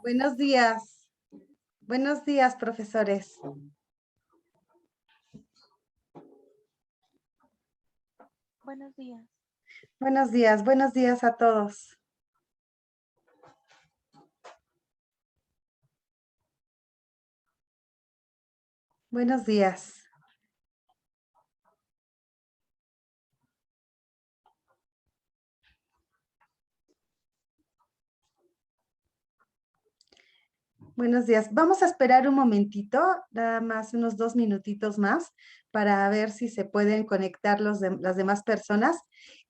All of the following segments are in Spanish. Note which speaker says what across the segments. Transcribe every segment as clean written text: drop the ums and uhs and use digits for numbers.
Speaker 1: Buenos días. Buenos días, profesores.
Speaker 2: Buenos días.
Speaker 1: Buenos días a todos. Buenos días. Buenos días. Vamos a esperar un momentito, nada más unos 2 minutitos más, para ver si se pueden conectar las demás personas.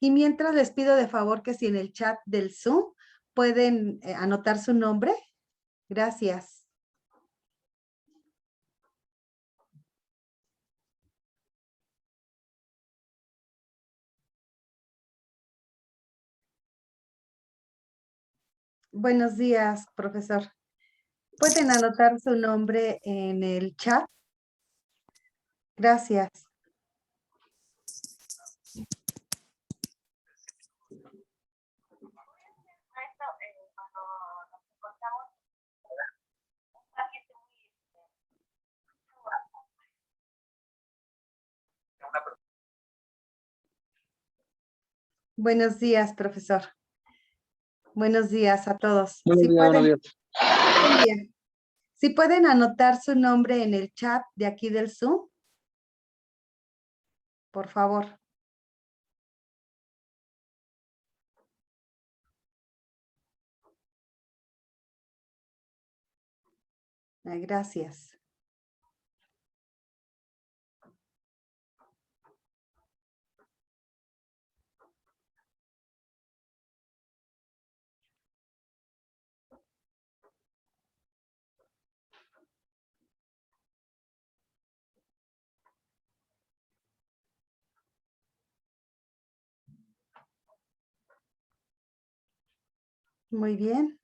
Speaker 1: Y mientras les pido de favor que si en el chat del Zoom pueden anotar su nombre. Gracias. Buenos días, profesor. ¿Pueden anotar su nombre en el chat? Gracias. Buenos días, profesor. Buenos días a todos.
Speaker 3: Buenos días, buenos días.
Speaker 1: Buen día. Si pueden anotar su nombre en el chat de aquí del Zoom, por favor. Ay, gracias. Muy bien.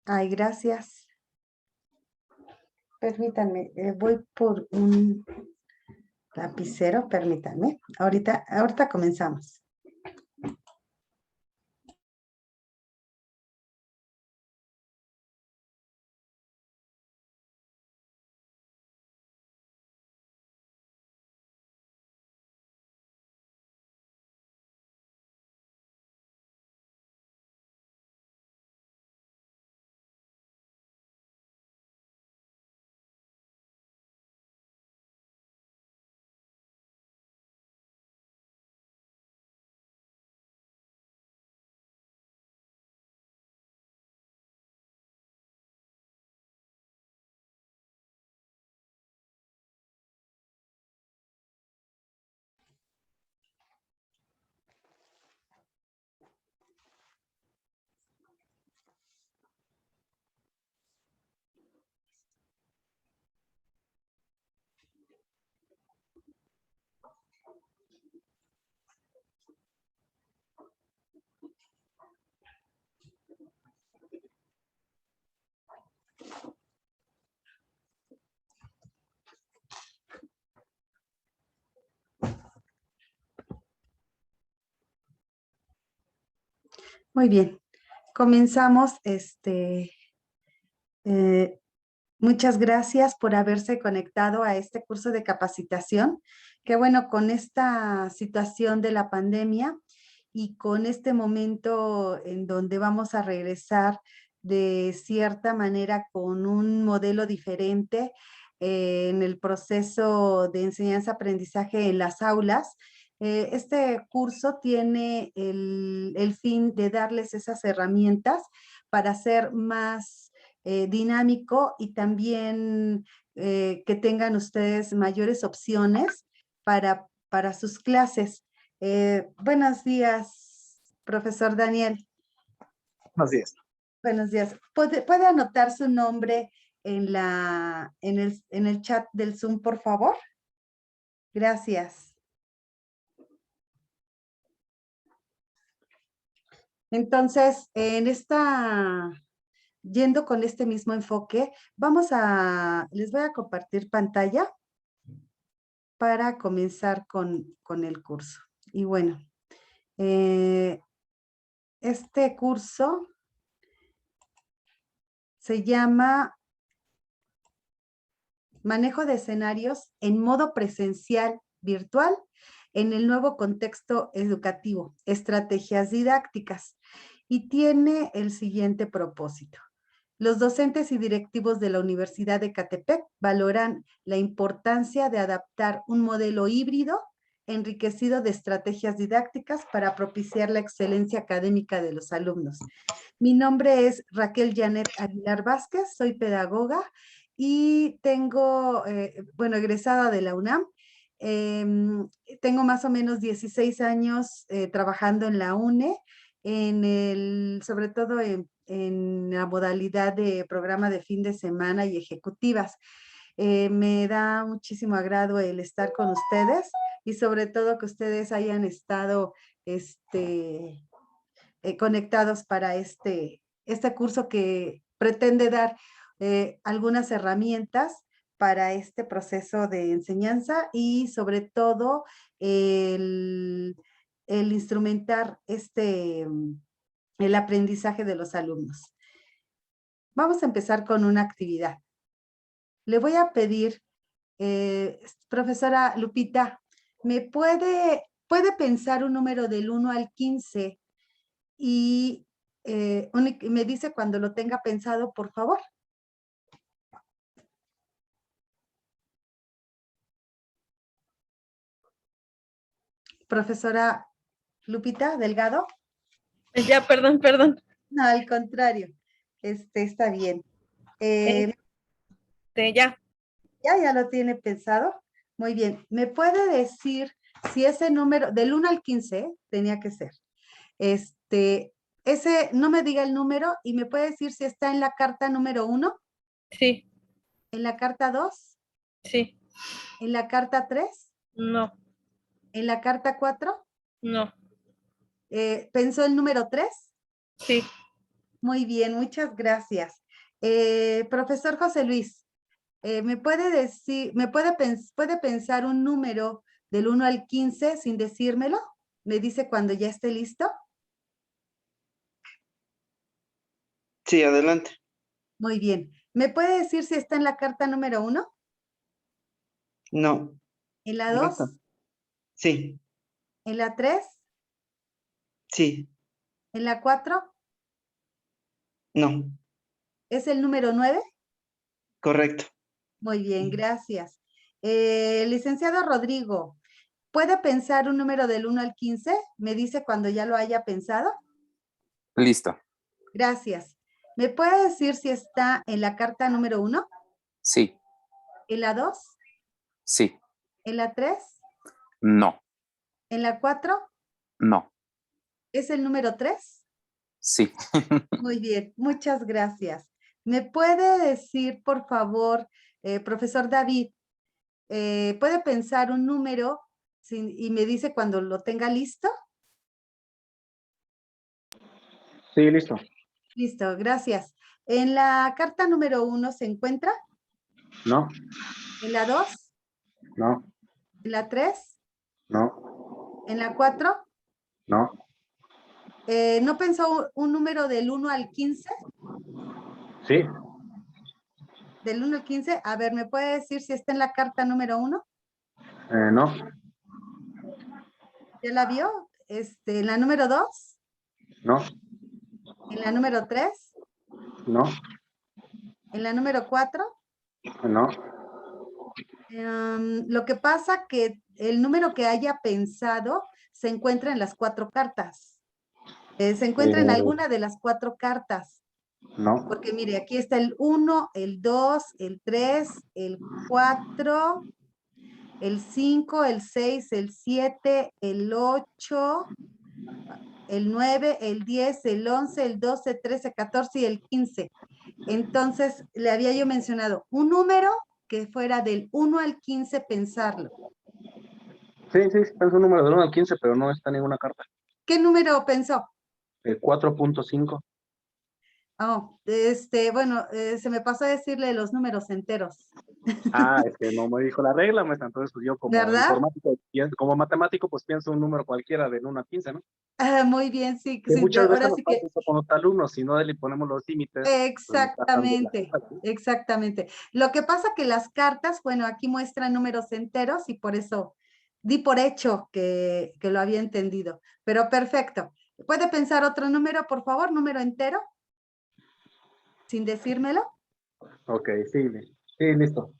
Speaker 1: Ay, gracias. Permítanme, voy por un lapicero, permítanme. Ahorita comenzamos. Muy bien. Comenzamos. Muchas gracias por haberse conectado a este curso de capacitación, que bueno, con esta situación de la pandemia y con este momento en donde vamos a regresar de cierta manera con un modelo diferente en el proceso de enseñanza-aprendizaje en las aulas, este curso tiene el fin de darles esas herramientas para ser más dinámico y también que tengan ustedes mayores opciones para sus clases. Buenos días, profesor Daniel.
Speaker 3: Buenos días.
Speaker 1: Buenos días. ¿Puede anotar su nombre en el chat del Zoom, por favor? Gracias. Entonces, yendo con este mismo enfoque, les voy a compartir pantalla para comenzar con el curso. Y bueno, este curso se llama Manejo de escenarios en modo presencial virtual en el nuevo contexto educativo, estrategias didácticas, y tiene el siguiente propósito. Los docentes y directivos de la Universidad de Ecatepec valoran la importancia de adaptar un modelo híbrido enriquecido de estrategias didácticas para propiciar la excelencia académica de los alumnos. Mi nombre es Raquel Janet Aguilar Vázquez, soy pedagoga y tengo, egresada de la UNAM. Tengo más o menos 16 años trabajando en la UNE, sobre todo en la modalidad de programa de fin de semana y ejecutivas. Me da muchísimo agrado el estar con ustedes y sobre todo que ustedes hayan estado conectados para este curso que pretende dar algunas herramientas para este proceso de enseñanza y sobre todo el instrumentar el aprendizaje de los alumnos. Vamos a empezar con una actividad. Le voy a pedir, profesora Lupita, ¿me puede pensar un número del 1 al 15 y me dice cuando lo tenga pensado, por favor? Profesora Lupita Delgado.
Speaker 2: Ya, perdón.
Speaker 1: No, al contrario, está bien.
Speaker 2: Ya.
Speaker 1: Ya lo tiene pensado. Muy bien. ¿Me puede decir si ese número, del 1 al 15, tenía que ser, ese, no me diga el número y me puede decir si está en la carta número 1?
Speaker 2: Sí.
Speaker 1: ¿En la carta 2?
Speaker 2: Sí.
Speaker 1: ¿En la carta 3?
Speaker 2: No.
Speaker 1: ¿En la carta 4?
Speaker 2: No.
Speaker 1: ¿Pensó el número 3?
Speaker 2: Sí.
Speaker 1: Muy bien, muchas gracias. Profesor José Luis, ¿me puede decir, puede pensar un número del 1 al 15 sin decírmelo? ¿Me dice cuando ya esté listo?
Speaker 3: Sí, adelante.
Speaker 1: Muy bien. ¿Me puede decir si está en la carta número 1?
Speaker 3: No.
Speaker 1: ¿En la
Speaker 3: No
Speaker 1: 2?
Speaker 3: está. Sí.
Speaker 1: ¿En la 3?
Speaker 3: Sí.
Speaker 1: ¿En la 4?
Speaker 3: No.
Speaker 1: ¿Es el número 9?
Speaker 3: Correcto.
Speaker 1: Muy bien, gracias. Licenciado Rodrigo, ¿puede pensar un número del 1 al 15? ¿Me dice cuando ya lo haya pensado?
Speaker 4: Listo.
Speaker 1: Gracias. ¿Me puede decir si está en la carta número 1?
Speaker 4: Sí.
Speaker 1: ¿En la 2?
Speaker 4: Sí.
Speaker 1: ¿En la 3?
Speaker 4: No.
Speaker 1: ¿En la 4?
Speaker 4: No.
Speaker 1: ¿Es el número 3?
Speaker 4: Sí.
Speaker 1: Muy bien, muchas gracias. ¿Me puede decir, por favor, profesor David, puede pensar un número y me dice cuando lo tenga listo?
Speaker 3: Sí, listo.
Speaker 1: Listo, gracias. ¿En la carta número 1 se encuentra?
Speaker 3: No.
Speaker 1: ¿En la 2?
Speaker 3: No.
Speaker 1: ¿En la 3?
Speaker 3: No.
Speaker 1: ¿En la 4?
Speaker 3: No.
Speaker 1: ¿No pensó un número del 1 al 15?
Speaker 3: Sí.
Speaker 1: Del 1 al 15. A ver, ¿me puede decir si está en la carta número 1?
Speaker 3: No.
Speaker 1: ¿Ya la vio? ¿En la número 2?
Speaker 3: No.
Speaker 1: ¿En la número 3?
Speaker 3: No.
Speaker 1: ¿En la número 4?
Speaker 3: No.
Speaker 1: Lo que pasa que el número que haya pensado se encuentra en las 4 cartas. Se encuentra en alguna de las 4 cartas.
Speaker 3: No.
Speaker 1: Porque mire, aquí está el 1, el 2, el 3, el 4, el 5, el 6, el 7, el 8, el 9, el 10, el 11, el 12, 13, 14 y el 15. Entonces, le había yo mencionado un número que fuera del 1 al 15 pensarlo.
Speaker 3: Sí, es un número del 1 al 15, pero no está en ninguna carta.
Speaker 1: ¿Qué número pensó?
Speaker 3: El 4.5.
Speaker 1: Oh, bueno, se me pasó a decirle los números enteros,
Speaker 3: Ah, es que no me dijo la regla, maestra. Entonces, pues yo como
Speaker 1: ¿verdad?
Speaker 3: informático, como matemático, pues pienso un número cualquiera del 1 al 15, ¿no?
Speaker 1: Ah, muy bien, sí,
Speaker 3: Que
Speaker 1: sí,
Speaker 3: muchas veces
Speaker 1: ahora
Speaker 3: nos
Speaker 1: sí
Speaker 3: pasa
Speaker 1: que
Speaker 3: eso con los alumnos, si no le ponemos los límites, pues nos sacan de la...
Speaker 1: exactamente, exactamente. Lo que pasa que las cartas, bueno, aquí muestran números enteros y por eso di por hecho que lo había entendido, pero perfecto. ¿Puede pensar otro número, por favor? Número entero, sin decírmelo.
Speaker 3: Ok, sí, sí, listo.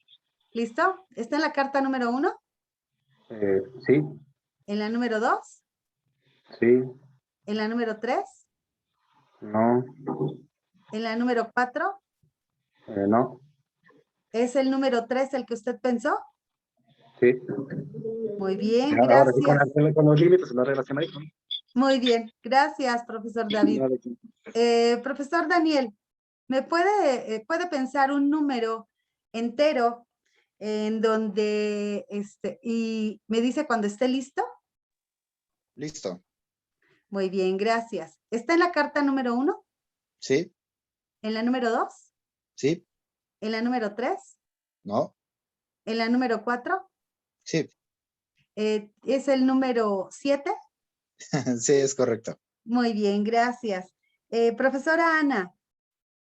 Speaker 1: ¿Listo? ¿Está en la carta número 1?
Speaker 3: Sí,
Speaker 1: ¿En la número 2?
Speaker 3: sí,
Speaker 1: ¿En la número 3?
Speaker 3: no,
Speaker 1: ¿En la número 4?
Speaker 3: no,
Speaker 1: ¿Es el número 3 el que usted pensó?
Speaker 3: sí.
Speaker 1: Muy bien,
Speaker 3: Ahora sí,
Speaker 1: gracias.
Speaker 3: con los límites, las reglas que me dijo.
Speaker 1: Muy bien, gracias, profesor David.
Speaker 3: ¿No?
Speaker 1: Profesor Daniel, ¿puede pensar un número entero en donde, y me dice cuando esté listo?
Speaker 5: Listo.
Speaker 1: Muy bien, gracias. ¿Está en la carta número 1?
Speaker 5: ¿Sí?
Speaker 1: ¿En la número 2?
Speaker 5: ¿Sí?
Speaker 1: ¿En la número 3?
Speaker 5: ¿No?
Speaker 1: ¿En la número 4?
Speaker 5: Sí.
Speaker 1: ¿Es el número 7?
Speaker 5: Sí, es correcto.
Speaker 1: Muy bien, gracias. Profesora Ana,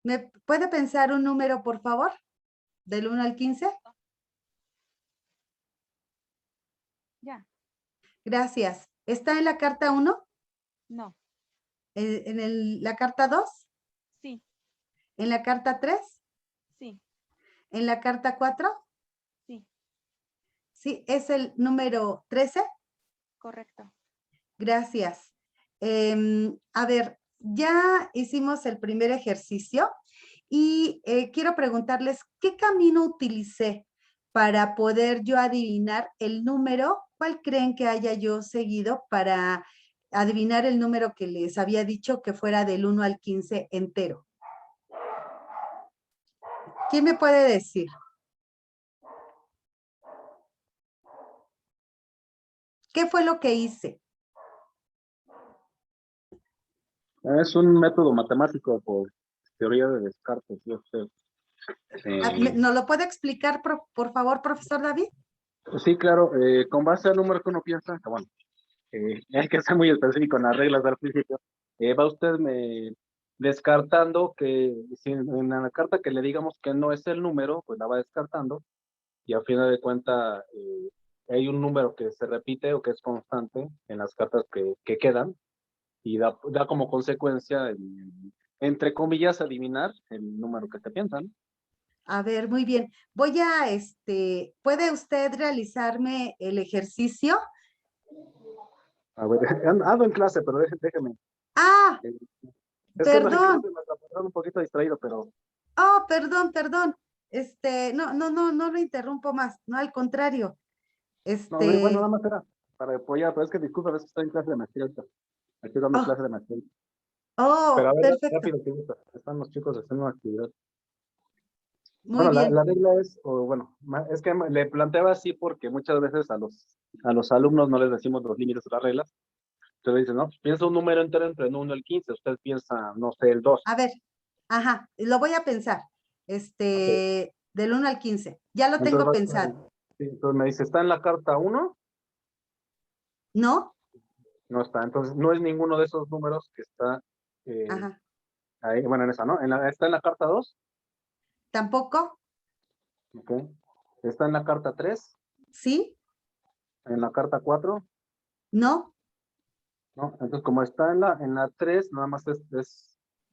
Speaker 1: ¿me puede pensar un número, por favor? ¿Del 1 al 15?
Speaker 6: Ya,
Speaker 1: Gracias. ¿Está en la carta 1?
Speaker 6: no,
Speaker 1: La carta 2?
Speaker 6: sí,
Speaker 1: ¿En la carta 3?
Speaker 6: sí,
Speaker 1: ¿En la carta 4?
Speaker 6: sí,
Speaker 1: Sí, es el número 13.
Speaker 6: correcto.
Speaker 1: Gracias. A ver, ya hicimos el primer ejercicio y quiero preguntarles, ¿qué camino utilicé para poder yo adivinar el número? ¿Cuál creen que haya yo seguido para adivinar el número que les había dicho que fuera del 1 al 15 entero? ¿Quién me puede decir? ¿Qué fue lo que hice?
Speaker 3: Es un método matemático por teoría de Descartes, yo sé.
Speaker 1: ¿Nos lo puede explicar, por favor, profesor David?
Speaker 3: Sí, claro, con base al número que uno piensa, que bueno, hay que ser muy específico en las reglas del principio, va usted descartando que si en la carta que le digamos que no es el número, pues la va descartando y a final de cuentas hay un número que se repite o que es constante en las cartas que quedan y da como consecuencia, entre comillas, adivinar el número que te piensan.
Speaker 1: A ver, muy bien. Voy a, ¿puede usted realizarme el ejercicio?
Speaker 3: A ver, ando en clase, pero déjeme.
Speaker 1: Ah,
Speaker 3: eh, Es que ando en
Speaker 1: perdón.
Speaker 3: clase, me está un poquito distraído, pero
Speaker 1: Oh, perdón, perdón. No lo interrumpo más. No, al contrario.
Speaker 3: no, bueno, nada más era para apoyar, pero es que disculpa, a veces estoy en clase de maestría ahorita. Estoy dando
Speaker 1: Oh,
Speaker 3: clase de maestría. Pero a
Speaker 1: oh,
Speaker 3: ver,
Speaker 1: perfecto.
Speaker 3: rápido, que gusta. Están los chicos haciendo una actividad.
Speaker 1: Muy
Speaker 3: Bueno,
Speaker 1: bien.
Speaker 3: la regla es, o bueno, es que le planteaba así porque muchas veces a los alumnos no les decimos los límites de las reglas. Entonces dicen, no, pues piensa un número entero entre el 1 y el 15. Usted piensa, no sé, el 2.
Speaker 1: A ver, ajá, lo voy a pensar.
Speaker 3: Ok.
Speaker 1: Del 1 al 15. Ya lo
Speaker 3: Entonces,
Speaker 1: tengo pensado.
Speaker 3: sí, entonces me dice, ¿está en la carta 1?
Speaker 1: ¿No?
Speaker 3: No está. Entonces, no es ninguno de esos números que está
Speaker 1: Ajá.
Speaker 3: ahí, bueno, en esa, ¿no? ¿Está en la carta 2?
Speaker 1: ¿Tampoco?
Speaker 3: Ok. ¿Está en la carta 3?
Speaker 1: ¿Sí?
Speaker 3: ¿En la carta 4?
Speaker 1: ¿No?
Speaker 3: ¿No? Entonces, como está en la 3, nada más es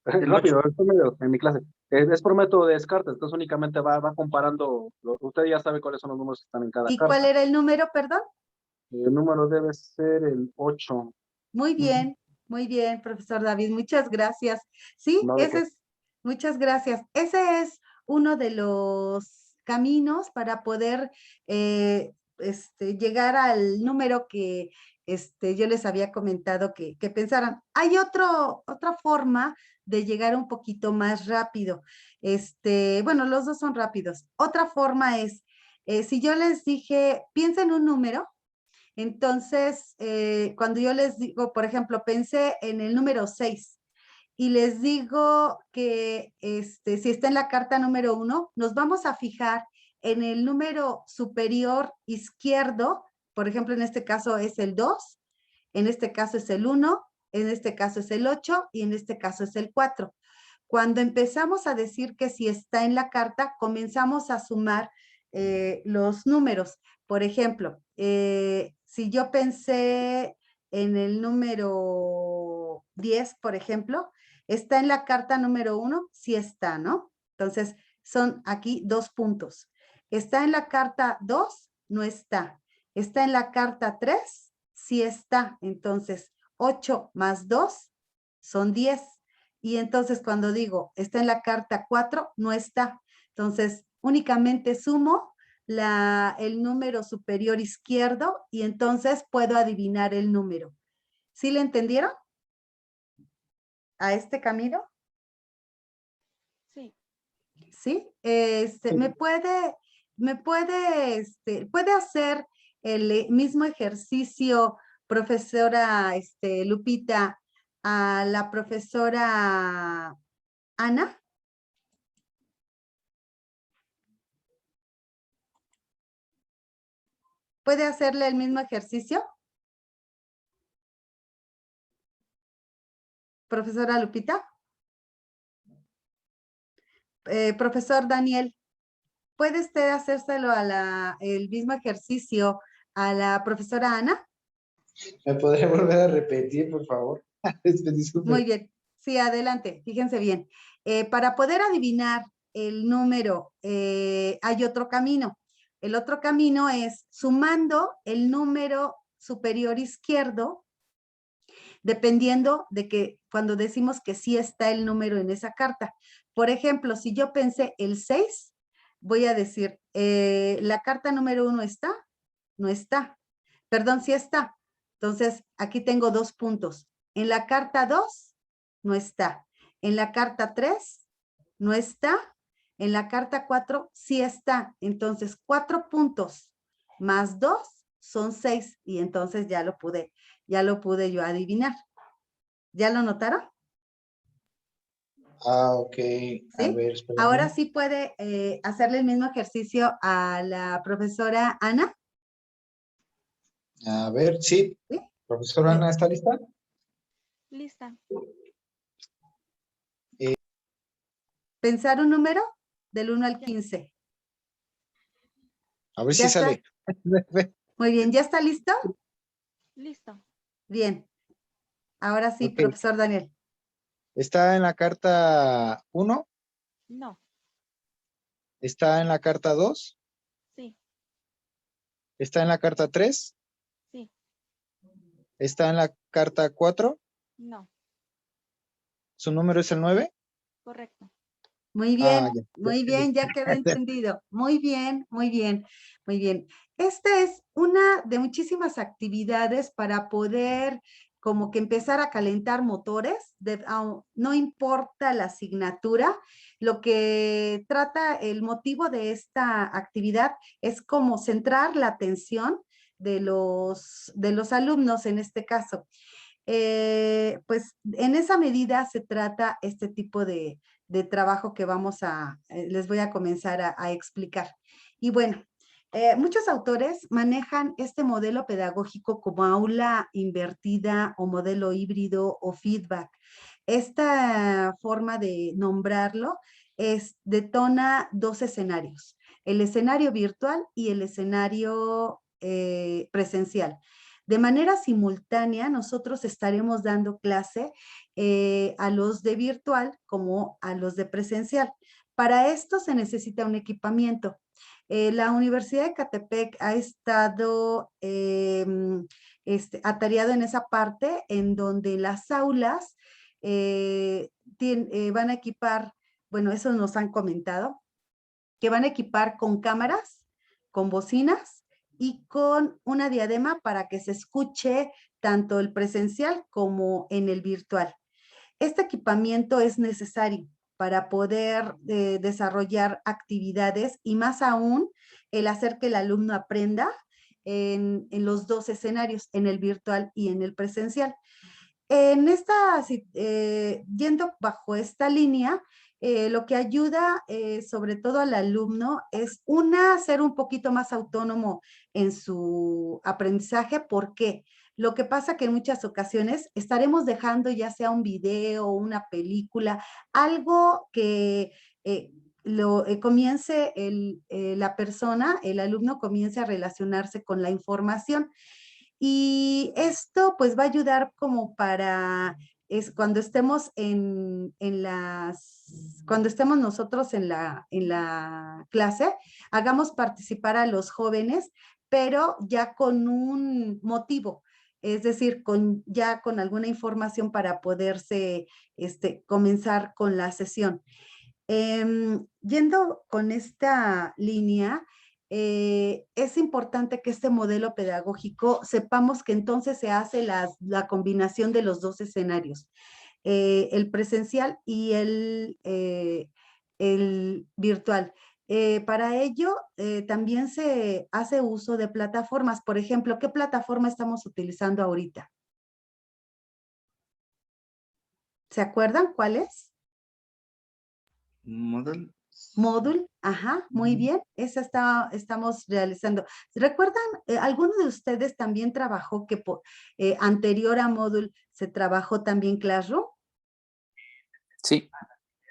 Speaker 3: rápido, estoy medio en mi clase. Es por método de descarte, entonces únicamente va comparando, usted ya sabe cuáles son los números que están en cada
Speaker 1: ¿Y cuál
Speaker 3: carta.
Speaker 1: era el número, perdón?
Speaker 3: El número debe ser el 8.
Speaker 1: Muy bien, profesor David, muchas gracias. Sí,
Speaker 3: No, de qué.
Speaker 1: muchas gracias. Ese es uno de los caminos para poder llegar al número que yo les había comentado que pensaran. Hay otra forma de llegar un poquito más rápido. Bueno, los dos son rápidos. Otra forma es, si yo les dije, piensen un número. Entonces, cuando yo les digo, por ejemplo, pensé en el número 6 y les digo que si está en la carta número 1, nos vamos a fijar en el número superior izquierdo, por ejemplo, en este caso es el 2, en este caso es el 1, en este caso es el 8 y en este caso es el 4. Cuando empezamos a decir que si está en la carta, comenzamos a sumar los números. Por ejemplo, si yo pensé en el número 10, por ejemplo, ¿está en la carta número 1? Sí está, ¿no? Entonces, son aquí 2 puntos. ¿Está en la carta 2? No está. ¿Está en la carta 3? Sí está. Entonces, 8 más 2 son 10. Y entonces cuando digo, está en la carta 4, no está. Entonces, únicamente sumo el número superior izquierdo y entonces puedo adivinar el número. ¿Sí le entendieron? ¿A este camino?
Speaker 6: Sí.
Speaker 1: ¿Sí? ¿Puede hacer el mismo ejercicio, profesora Lupita, a la profesora Ana? ¿Puede hacerle el mismo ejercicio? Profesora Lupita. Profesor Daniel, ¿puede usted hacérselo el mismo ejercicio a la profesora Ana?
Speaker 7: ¿Me podría volver a repetir, por favor? Disculpe.
Speaker 1: Muy bien. Sí, adelante. Fíjense bien. Para poder adivinar el número, hay otro camino. El otro camino es sumando el número superior izquierdo, dependiendo de que cuando decimos que sí está el número en esa carta. Por ejemplo, si yo pensé el 6, voy a decir, ¿la carta número 1 está? No está. Perdón, sí está. Entonces, aquí tengo 2 puntos. En la carta 2, no está. En la carta 3, no está. En la carta 4, sí está. Entonces, 4 puntos más 2 son 6. Y entonces ya lo pude yo adivinar. ¿Ya lo notaron?
Speaker 7: Ok. A
Speaker 1: ¿Sí?
Speaker 7: ver, espérame.
Speaker 1: Ahora sí puede hacerle el mismo ejercicio a la profesora Ana.
Speaker 7: A ver, sí.
Speaker 1: ¿Sí?
Speaker 7: Profesora Ana, ¿está lista?
Speaker 6: Lista.
Speaker 1: Pensar un número del 1 al
Speaker 6: Ya.
Speaker 1: 15.
Speaker 7: A ver
Speaker 1: Ya
Speaker 7: si
Speaker 1: está.
Speaker 7: sale.
Speaker 1: Muy bien, ¿ya está listo?
Speaker 6: Listo.
Speaker 1: Bien. Ahora sí,
Speaker 7: Ok.
Speaker 1: profesor Daniel.
Speaker 7: ¿Está en la carta 1?
Speaker 6: No.
Speaker 7: ¿Está en la carta 2?
Speaker 6: Sí.
Speaker 7: ¿Está en la carta 3?
Speaker 6: Sí.
Speaker 7: ¿Está en la carta 4?
Speaker 6: No.
Speaker 7: ¿Su número es el 9?
Speaker 6: Correcto.
Speaker 1: Muy
Speaker 7: Ah,
Speaker 1: bien, ya quedó entendido. Muy bien, muy bien, muy bien. Esta es una de muchísimas actividades para poder como que empezar a calentar motores, no importa la asignatura, lo que trata, el motivo de esta actividad es como centrar la atención de los alumnos en este caso. Pues en esa medida se trata este tipo de trabajo que les voy a comenzar a explicar. Y bueno, muchos autores manejan este modelo pedagógico como aula invertida o modelo híbrido o feedback. Esta forma de nombrarlo detona 2 escenarios, el escenario virtual y el escenario presencial. De manera simultánea, nosotros estaremos dando clase a los de virtual como a los de presencial. Para esto se necesita un equipamiento. La Universidad de Ecatepec ha estado atareado en esa parte en donde las aulas van a equipar, bueno, eso nos han comentado, que van a equipar con cámaras, con bocinas y con una diadema para que se escuche tanto el presencial como en el virtual. Este equipamiento es necesario para poder desarrollar actividades y más aún el hacer que el alumno aprenda en los 2 escenarios, en el virtual y en el presencial. En esta, yendo bajo esta línea, lo que ayuda sobre todo al alumno es ser un poquito más autónomo en su aprendizaje. ¿Por qué? Lo que pasa que en muchas ocasiones estaremos dejando ya sea un video, una película, algo que comience la persona, el alumno comience a relacionarse con la información. Y esto pues va a ayudar como para cuando estemos cuando estemos nosotros en la clase, hagamos participar a los jóvenes, pero ya con un motivo, es decir, ya con alguna información para poderse comenzar con la sesión. Yendo con esta línea, es importante que este modelo pedagógico sepamos que entonces se hace la combinación de los dos escenarios, el presencial y el virtual. Para ello, también se hace uso de plataformas. Por ejemplo, ¿qué plataforma estamos utilizando ahorita? ¿Se acuerdan cuál es?
Speaker 8: Moodle.
Speaker 1: Moodle, ajá, muy bien, esa estamos realizando. ¿Recuerdan, alguno de ustedes también trabajó anterior a Moodle se trabajó también Classroom?
Speaker 4: Sí,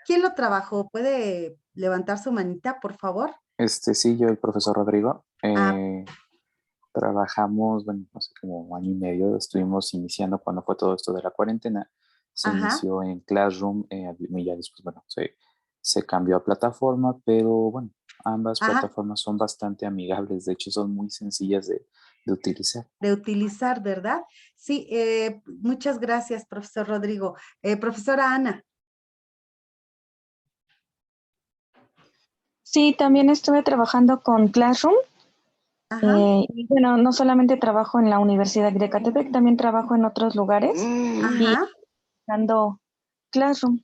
Speaker 1: ¿Quién lo trabajó? ¿Puede levantar su manita, por favor?
Speaker 4: sí, yo, el profesor Rodrigo,
Speaker 1: Ah,
Speaker 4: trabajamos, bueno, no sé, como un año y medio, estuvimos iniciando cuando fue todo esto de la cuarentena, se
Speaker 1: ajá,
Speaker 4: inició en Classroom, y ya después, bueno, se cambió a plataforma, pero bueno, ambas
Speaker 1: ajá,
Speaker 4: plataformas son bastante amigables, de hecho son muy sencillas de utilizar.
Speaker 1: de utilizar, ¿verdad? Sí, muchas gracias, profesor Rodrigo. Profesora Ana.
Speaker 9: Sí, también estuve trabajando con Classroom.
Speaker 1: Ajá,
Speaker 9: Y bueno, no solamente trabajo en la Universidad de Ecatepec, también trabajo en otros lugares y
Speaker 1: ajá.
Speaker 9: dando Classroom.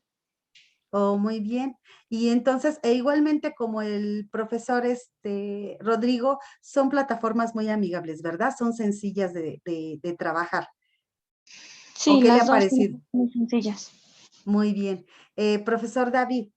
Speaker 1: Oh, muy bien. Y entonces, igualmente como el profesor Rodrigo, son plataformas muy amigables, ¿verdad? Son sencillas de trabajar. ¿O
Speaker 9: Sí,
Speaker 1: qué le ha
Speaker 9: las dos
Speaker 1: parecido?
Speaker 9: son muy sencillas.
Speaker 1: Muy bien. Profesor David.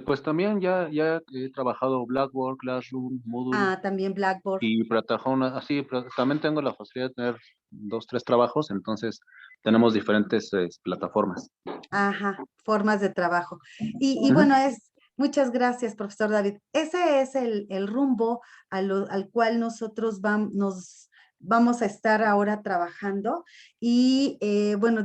Speaker 3: Pues también ya he trabajado Blackboard, Classroom, Moodle
Speaker 1: También Blackboard.
Speaker 3: y plataformas, así, también tengo la facilidad de tener 2, 3 trabajos, entonces tenemos diferentes plataformas.
Speaker 1: Ajá, formas de trabajo. Y
Speaker 3: Ujú.
Speaker 1: bueno, muchas gracias, profesor David. Ese es el rumbo al cual nosotros nos vamos a estar ahora trabajando. Y bueno,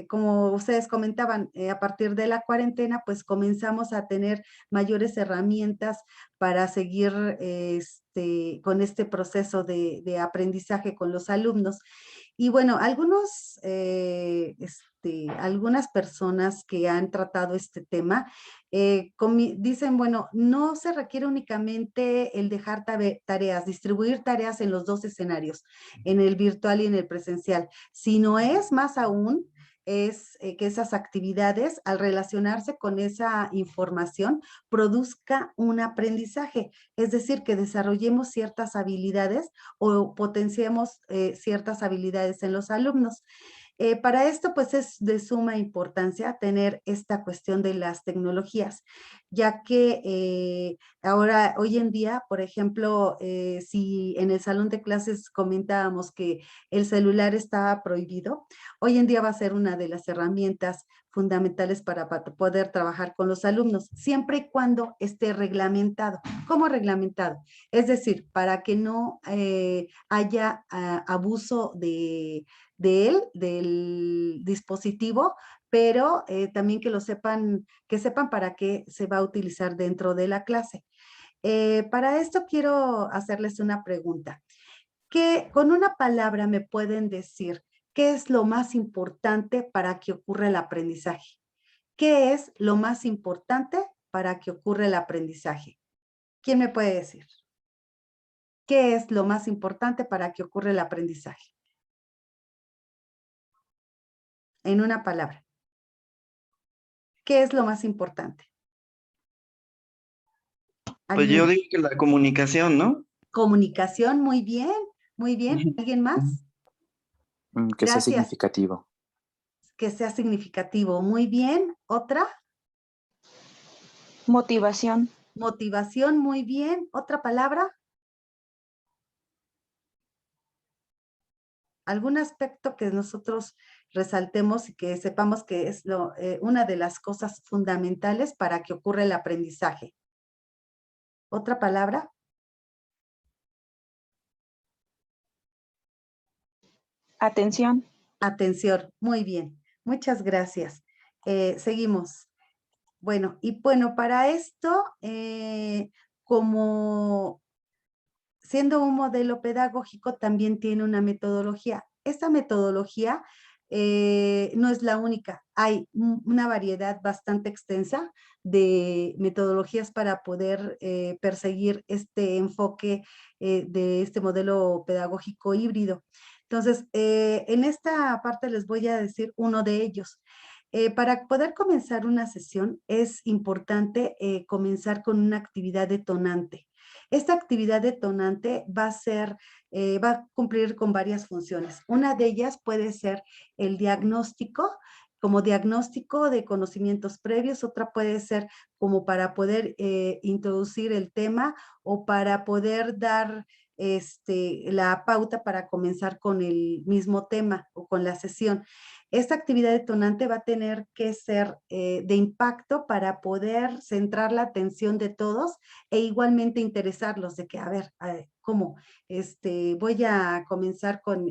Speaker 1: como ustedes comentaban, a partir de la cuarentena, pues comenzamos a tener mayores herramientas para seguir con este proceso de aprendizaje con los alumnos. Y bueno, algunas personas que han tratado este tema dicen, bueno, no se requiere únicamente el dejar tareas, distribuir tareas en los dos escenarios, en el virtual y en el presencial, sino es más aún que esas actividades, al relacionarse con esa información, produzca un aprendizaje, es decir, que desarrollemos ciertas habilidades o potenciemos ciertas habilidades en los alumnos. Para esto, pues es de suma importancia tener esta cuestión de las tecnologías, ya que hoy en día, por ejemplo, si en el salón de clases comentábamos que el celular estaba prohibido, hoy en día va a ser una de las herramientas fundamentales para poder trabajar con los alumnos, siempre y cuando esté reglamentado. ¿Cómo reglamentado? Es decir, para que no haya abuso de él, del dispositivo, pero también que sepan para qué se va a utilizar dentro de la clase. Para esto quiero hacerles una pregunta. Con una palabra me pueden decir qué es lo más importante para que ocurra el aprendizaje? ¿Qué es lo más importante para que ocurra el aprendizaje? ¿Quién me puede decir? ¿Qué es lo más importante para que ocurra el aprendizaje? En una palabra. ¿Qué es lo más importante?
Speaker 8: Pues yo
Speaker 1: ¿Alguien?
Speaker 8: digo que la comunicación, ¿no?
Speaker 1: Comunicación, muy bien, muy bien. ¿Alguien más?
Speaker 4: Que sea
Speaker 1: Gracias.
Speaker 4: significativo.
Speaker 1: Que sea significativo. Muy bien. ¿Otra?
Speaker 9: Motivación.
Speaker 1: Motivación, muy bien. ¿Otra palabra? ¿Algún aspecto que nosotros resaltemos y que sepamos que es una de las cosas fundamentales para que ocurra el aprendizaje? ¿Otra palabra?
Speaker 9: Atención.
Speaker 1: Atención, muy bien. Muchas gracias. Seguimos. Bueno, y bueno, para esto, como siendo un modelo pedagógico, también tiene una metodología. Esta metodología no es la única. Hay una variedad bastante extensa de metodologías para poder perseguir este enfoque de este modelo pedagógico híbrido. Entonces, en esta parte les voy a decir uno de ellos. Para poder comenzar una sesión es importante comenzar con una actividad detonante. Esta actividad detonante va a cumplir con varias funciones. Una de ellas puede ser el diagnóstico, como diagnóstico de conocimientos previos, otra puede ser como para poder introducir el tema o para poder dar la pauta para comenzar con el mismo tema o con la sesión. Esta actividad detonante va a tener que ser de impacto para poder centrar la atención de todos e igualmente interesarlos de que, a ver, ¿cómo? Voy a comenzar con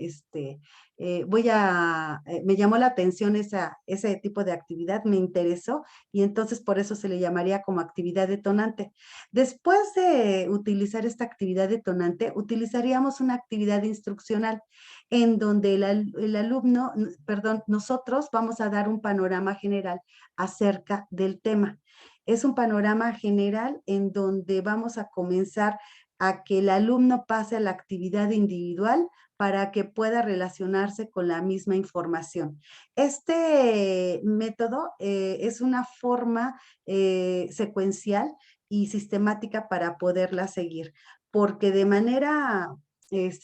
Speaker 1: me llamó la atención ese tipo de actividad, me interesó y entonces por eso se le llamaría como actividad detonante. Después de utilizar esta actividad detonante, utilizaríamos una actividad instruccional en donde el alumno, perdón, nosotros vamos a dar un panorama general acerca del tema. Es un panorama general en donde vamos a comenzar a que el alumno pase a la actividad individual para que pueda relacionarse con la misma información. Este método es una forma secuencial y sistemática para poderla seguir, porque de manera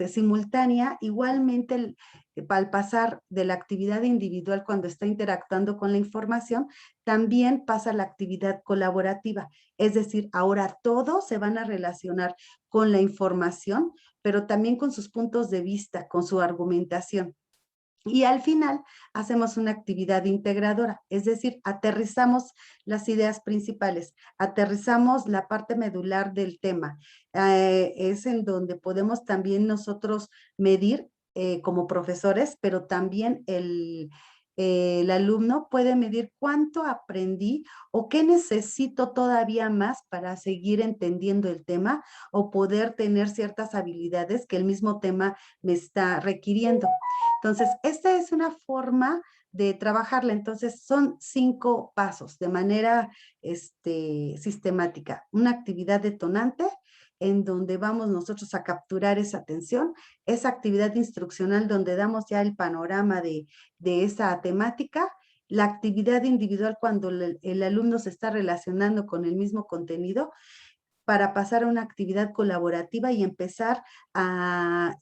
Speaker 1: simultánea, igualmente al pasar de la actividad individual cuando está interactuando con la información, también pasa la actividad colaborativa. Es decir, ahora todos se van a relacionar con la información, pero también con sus puntos de vista, con su argumentación. Y al final hacemos una actividad integradora, es decir, aterrizamos las ideas principales, aterrizamos la parte medular del tema. Es en donde podemos también nosotros medir como profesores, pero también el alumno puede medir cuánto aprendí o qué necesito todavía más para seguir entendiendo el tema o poder tener ciertas habilidades que el mismo tema me está requiriendo. Entonces, esta es una forma de trabajarla. Entonces, son 5 pasos de manera sistemática. Una actividad detonante en donde vamos nosotros a capturar esa atención, esa actividad instruccional donde damos ya el panorama de esa temática, la actividad individual cuando el alumno se está relacionando con el mismo contenido, para pasar a una actividad colaborativa y empezar a,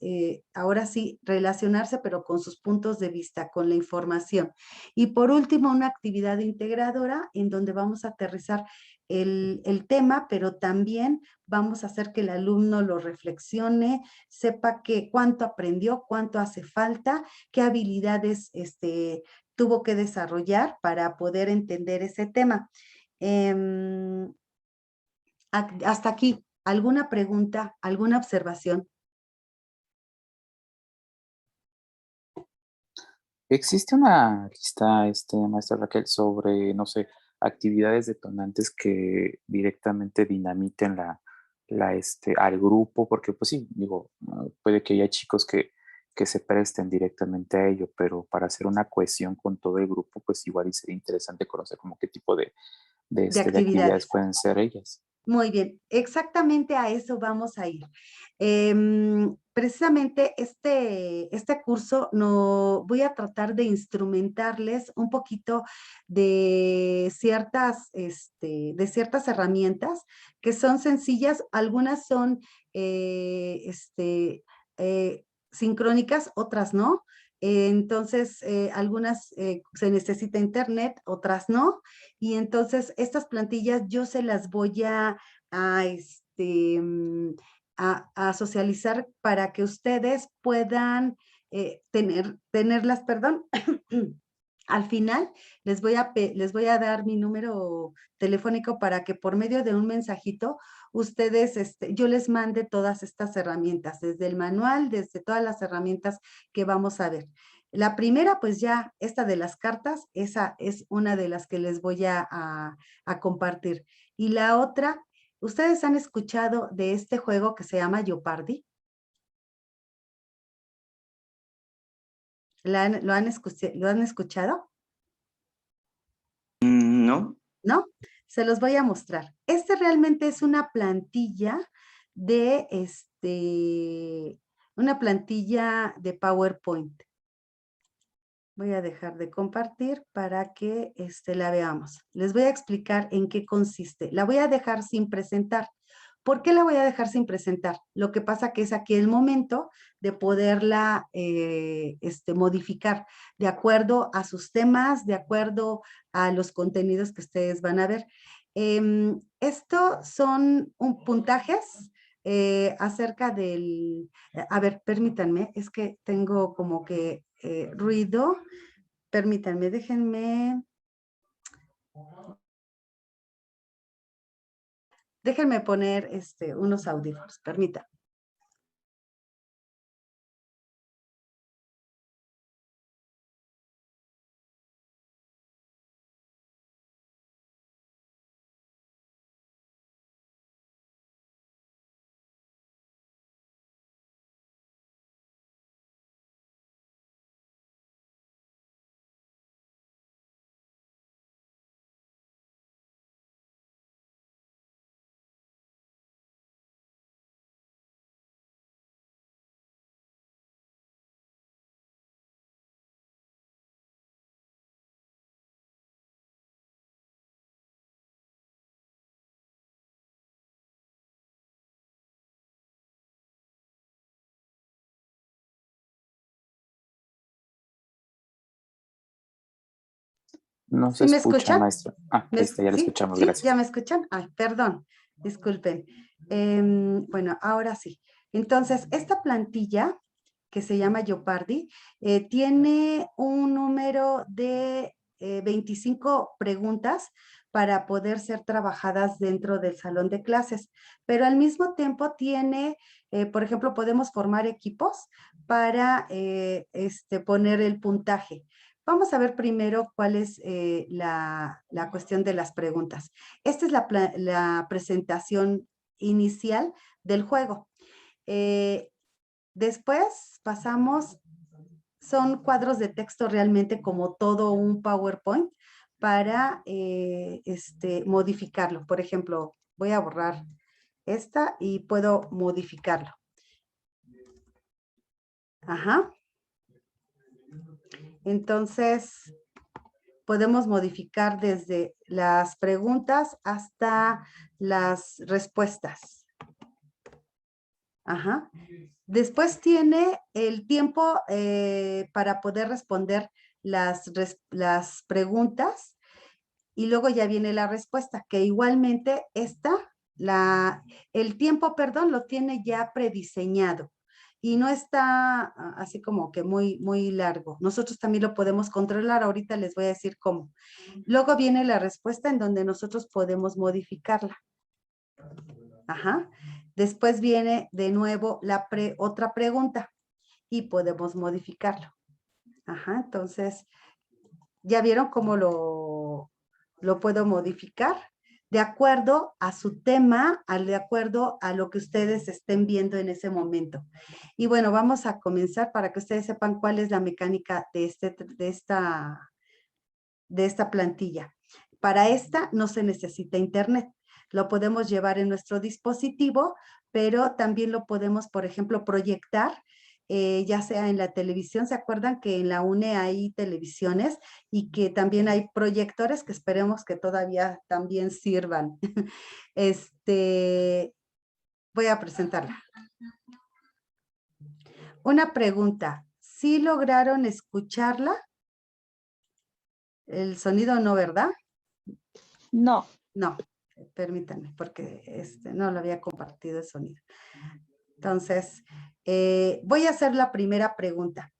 Speaker 1: ahora sí, relacionarse, pero con sus puntos de vista, con la información. Y por último, una actividad integradora en donde vamos a aterrizar el tema, pero también vamos a hacer que el alumno lo reflexione, sepa cuánto aprendió, cuánto hace falta, qué habilidades tuvo que desarrollar para poder entender ese tema. Hasta aquí, ¿alguna pregunta, alguna observación?
Speaker 4: ¿Existe una lista, maestra Raquel, sobre, no sé, actividades detonantes que directamente dinamiten al grupo? Porque, pues sí, digo, puede que haya chicos que se presten directamente a ello, pero para hacer una cohesión con todo el grupo, pues igual y sería interesante conocer como qué tipo de
Speaker 1: De
Speaker 4: actividades
Speaker 1: actividades.
Speaker 4: pueden ser ellas.
Speaker 1: Muy bien, exactamente a eso vamos a ir. Precisamente este curso voy a tratar de instrumentarles un poquito de ciertas herramientas que son sencillas, algunas son sincrónicas, otras no. Entonces, algunas se necesita internet, otras no. Y entonces, estas plantillas yo se las voy a, este, mm, a socializar para que ustedes puedan tenerlas, perdón. Al final les voy a dar mi número telefónico para que por medio de un mensajito ustedes, yo les mande todas estas herramientas, desde el manual, desde todas las herramientas que vamos a ver. La primera, pues ya, esta de las cartas, esa es una de las que les voy a compartir. Y la otra, ¿ustedes han escuchado de este juego que se llama Jeopardy? ¿Lo han escuchado?
Speaker 8: No.
Speaker 1: ¿No? Se los voy a mostrar. Este realmente es una plantilla de una plantilla de PowerPoint. Voy a dejar de compartir para que la veamos. Les voy a explicar en qué consiste. La voy a dejar sin presentar. ¿Por qué la voy a dejar sin presentar? Lo que pasa que es aquí el momento de poderla modificar de acuerdo a sus temas, de acuerdo a los contenidos que ustedes van a ver. Esto son puntajes acerca del... A ver, permítanme, es que tengo como que ruido. Permítanme, déjenme poner unos audífonos, permítanme.
Speaker 4: No se
Speaker 1: ¿Sí me
Speaker 4: escucha,
Speaker 1: escuchan?
Speaker 4: maestra. Ah, ahí está, ya la
Speaker 1: ¿Sí?
Speaker 4: escuchamos,
Speaker 1: ¿Sí?
Speaker 4: gracias.
Speaker 1: ¿Ya me escuchan? Ay, perdón, disculpen. Bueno, ahora sí. Entonces, esta plantilla que se llama Jeopardy tiene un número de 25 preguntas para poder ser trabajadas dentro del salón de clases, pero al mismo tiempo tiene, por ejemplo, podemos formar equipos para poner el puntaje. Vamos a ver primero cuál es la cuestión de las preguntas. Esta es la presentación inicial del juego. Después pasamos, son cuadros de texto realmente como todo un PowerPoint para modificarlo. Por ejemplo, voy a borrar esta y puedo modificarlo. Ajá. Entonces, podemos modificar desde las preguntas hasta las respuestas. Ajá. Después tiene el tiempo para poder responder las preguntas y luego ya viene la respuesta, que igualmente el tiempo, perdón, lo tiene ya prediseñado y no está así como que muy largo. Nosotros también lo podemos controlar, ahorita les voy a decir cómo. Luego viene la respuesta en donde nosotros podemos modificarla. Ajá. Después viene de nuevo otra pregunta y podemos modificarlo. Ajá, entonces, ¿ya vieron cómo lo puedo modificar? De acuerdo a su tema, de acuerdo a lo que ustedes estén viendo en ese momento. Y bueno, vamos a comenzar para que ustedes sepan cuál es la mecánica de esta plantilla. Para esta no se necesita internet. Lo podemos llevar en nuestro dispositivo, pero también lo podemos, por ejemplo, proyectar, ya sea en la televisión. ¿Se acuerdan que en la UNE hay televisiones y que también hay proyectores que esperemos que todavía también sirvan? Voy a presentarla. Una pregunta. ¿Sí lograron escucharla? El sonido no, ¿verdad?
Speaker 9: No.
Speaker 1: No, permítanme, porque no lo había compartido el sonido. Entonces, voy a hacer la primera pregunta.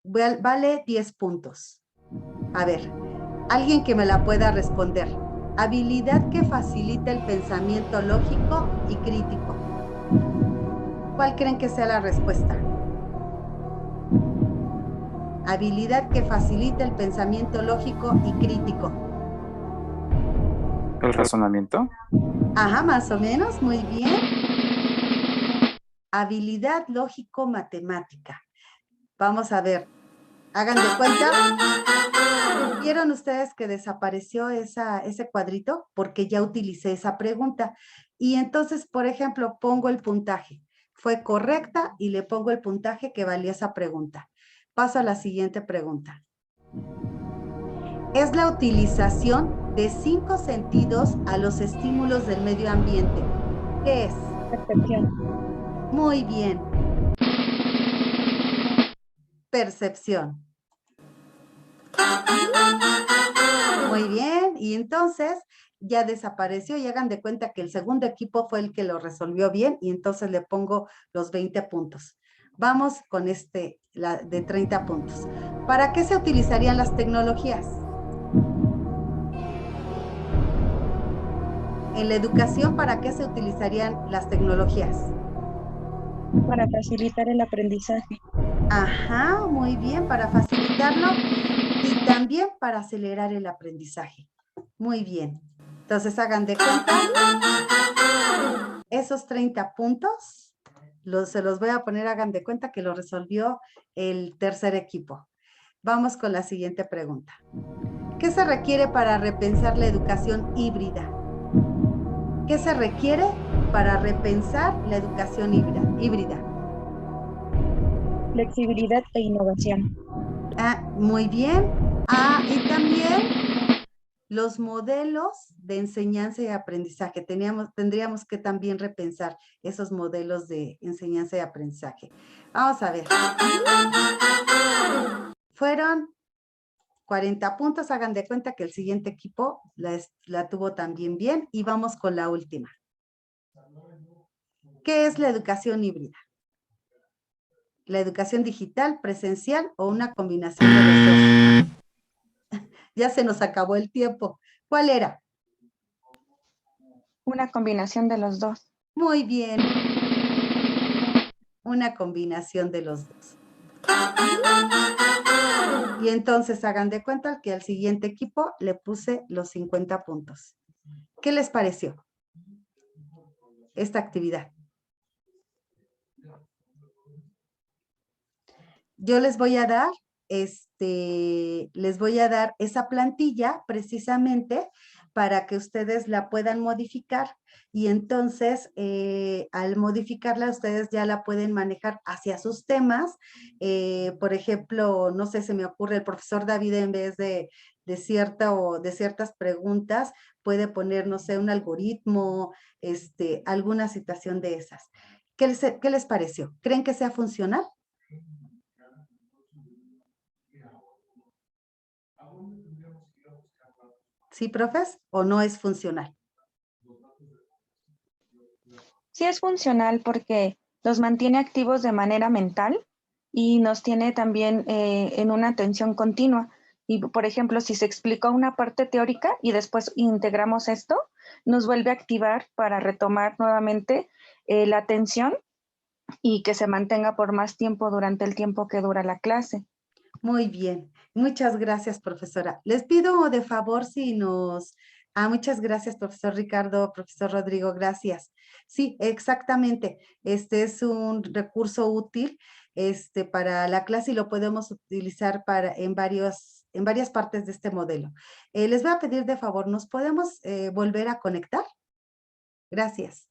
Speaker 1: Vale 10 puntos. A ver, alguien que me la pueda responder. Habilidad que facilita el pensamiento lógico y crítico. ¿Cuál creen que sea la respuesta? Habilidad que facilita el pensamiento lógico y crítico.
Speaker 4: ¿El razonamiento?
Speaker 1: Ajá, más o menos, muy bien. Habilidad lógico-matemática. Vamos a ver, hagan de cuenta. ¿Vieron ustedes que desapareció ese cuadrito? Porque ya utilicé esa pregunta. Y entonces, por ejemplo, pongo el puntaje. Fue correcta y le pongo el puntaje que valía esa pregunta. Paso a la siguiente pregunta. Es la utilización de 5 sentidos a los estímulos del medio ambiente. ¿Qué es?
Speaker 9: Percepción.
Speaker 1: Muy bien. Percepción. Muy bien. Y entonces ya desapareció y hagan de cuenta que el segundo equipo fue el que lo resolvió bien y entonces le pongo los 20 puntos. Vamos con la de 30 puntos. ¿Para qué se utilizarían las tecnologías? En la educación, ¿para qué se utilizarían las tecnologías?
Speaker 9: Para facilitar el aprendizaje.
Speaker 1: Ajá, muy bien, para facilitarlo y también para acelerar el aprendizaje. Muy bien. Entonces, hagan de cuenta, esos 30 puntos, se los voy a poner, hagan de cuenta que lo resolvió el tercer equipo. Vamos con la siguiente pregunta. ¿Qué se requiere para repensar la educación híbrida? ¿Qué se requiere para repensar la educación híbrida?
Speaker 9: Flexibilidad e innovación.
Speaker 1: Muy bien. Y también los modelos de enseñanza y aprendizaje. Tendríamos que también repensar esos modelos de enseñanza y aprendizaje. Vamos a ver. Fueron 40 puntos. Hagan de cuenta que el siguiente equipo la tuvo también bien. Y vamos con la última. ¿Qué es la educación híbrida? ¿La educación digital, presencial o una combinación de los dos? Ya se nos acabó el tiempo. ¿Cuál era?
Speaker 9: Una combinación de los dos.
Speaker 1: Muy bien. Una combinación de los dos. Y entonces hagan de cuenta que al siguiente equipo le puse los 50 puntos. ¿Qué les pareció esta actividad? Yo les voy a dar esa plantilla precisamente para que ustedes la puedan modificar y entonces al modificarla ustedes ya la pueden manejar hacia sus temas. Por ejemplo, no sé, se me ocurre el profesor David en vez de ciertas preguntas puede poner, no sé, un algoritmo, alguna situación de esas. ¿Qué les pareció? ¿Creen que sea funcional? ¿Sí, profes? ¿O no es funcional?
Speaker 9: Sí es funcional porque los mantiene activos de manera mental y nos tiene también en una atención continua. Y, por ejemplo, si se explicó una parte teórica y después integramos esto, nos vuelve a activar para retomar nuevamente la atención y que se mantenga por más tiempo durante el tiempo que dura la clase.
Speaker 1: Muy bien. Muchas gracias, profesora. Les pido de favor si nos... muchas gracias, profesor Ricardo, profesor Rodrigo, gracias. Sí, exactamente. Este es un recurso útil para la clase y lo podemos utilizar en varias partes de este modelo. Les voy a pedir de favor, ¿nos podemos volver a conectar? Gracias.